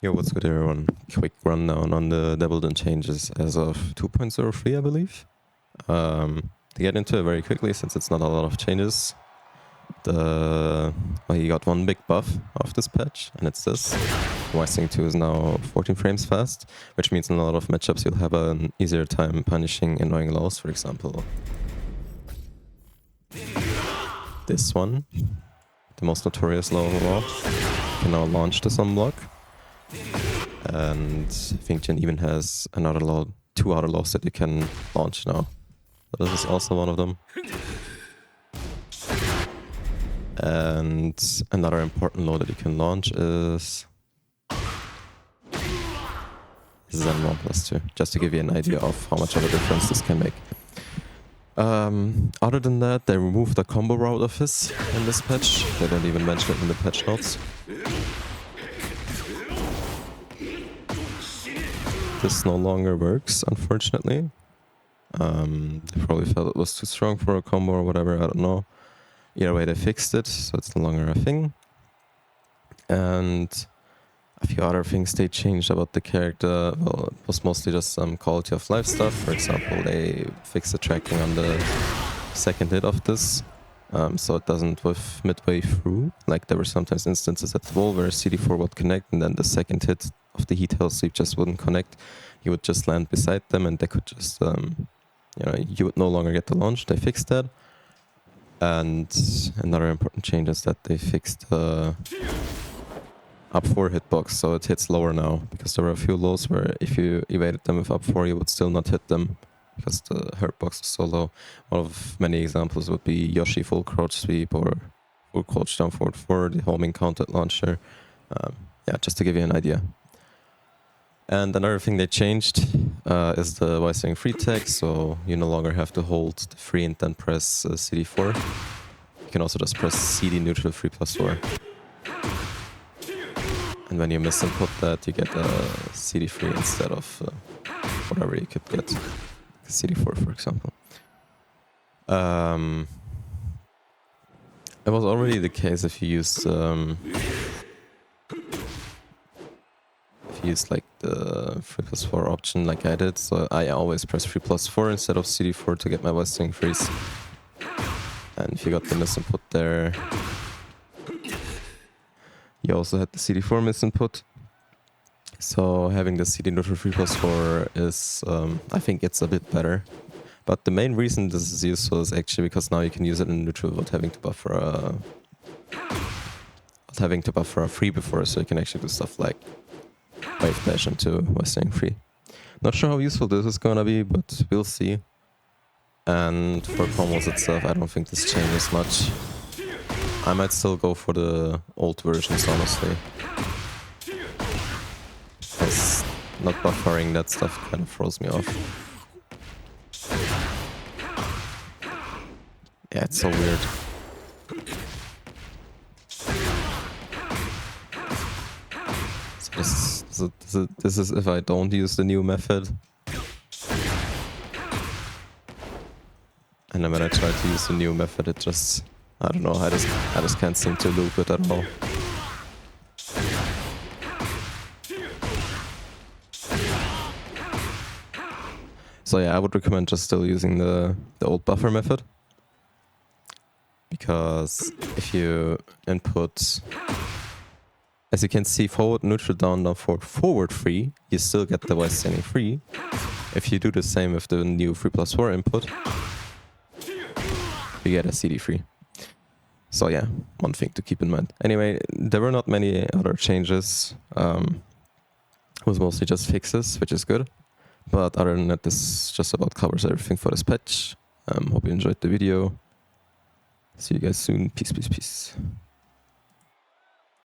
Yo, what's good everyone? Quick rundown on the Devildon changes as of 2.03, I believe. To get into it very quickly, since it's not a lot of changes, you got one big buff of this patch, and it's this. Wising 2 is now 14 frames fast, which means in a lot of matchups you'll have an easier time punishing annoying laws, for example. This one, the most notorious law of all, can now launch this on block. And I think Jin even has another law, 2 other laws that you can launch now. So this is also one of them. And another important law that you can launch is Zen 1 plus 2, just to give you an idea of how much of a difference this can make. Other than that, they removed the combo route of his in this patch. They don't even mention it in the patch notes. This no longer works, unfortunately. They probably felt it was too strong for a combo or whatever, I don't know. Either way, they fixed it, so it's no longer a thing. And a few other things they changed about the character. Well, it was mostly just some quality of life stuff. For example, they fixed the tracking on the second hit of this, so it doesn't with midway through. Like, there were sometimes instances at the wall where CD4 would connect, and then the second hit of the heat hell sweep just wouldn't connect. You would just land beside them, and they could just, you would no longer get the launch. They fixed that. And another important change is that they fixed the up 4 hitbox, so it hits lower now, because there were a few lows where if you evaded them with up 4, you would still not hit them, because the hurt box is so low. One of many examples would be Yoshi full crouch sweep or full crouch down forward 4, the homing counted launcher. Yeah, just to give you an idea. And another thing they changed is the Wising free tag, so you no longer have to hold the 3 and then press CD4. You can also just press CD neutral 3 plus 4. And when you misinput that, you get a CD3 instead of whatever you could get, CD4 for example. It was already the case if you used like the 3 plus 4 option like I did, so I always press 3 plus 4 instead of CD4 to get my Wising freeze. And if you got the misinput there, you also had the CD4 misinput. So having the CD neutral 3 plus 4 is, I think it's a bit better. But the main reason this is useful is actually because now you can use it in neutral without having to buffer a 3 before, so you can actually do stuff like wave dash into Wising 3. Not sure how useful this is gonna be, but we'll see. And for combos itself, I don't think this changes much. I might still go for the old versions, honestly. Because not buffering that stuff kind of throws me off. Yeah, it's so weird. So this is if I don't use the new method. And then when I try to use the new method, it just, I don't know, I just can't seem to loop it at all. So yeah, I would recommend just still using the old buffer method. Because if you input, as you can see, forward, neutral, down, down, forward 3, you still get the Wising 3. If you do the same with the new 3 plus 4 input, you get a CD3. So yeah, one thing to keep in mind. Anyway, there were not many other changes. It was mostly just fixes, which is good. But other than that, this just about covers everything for this patch. Hope you enjoyed the video. See you guys soon. Peace, peace, peace.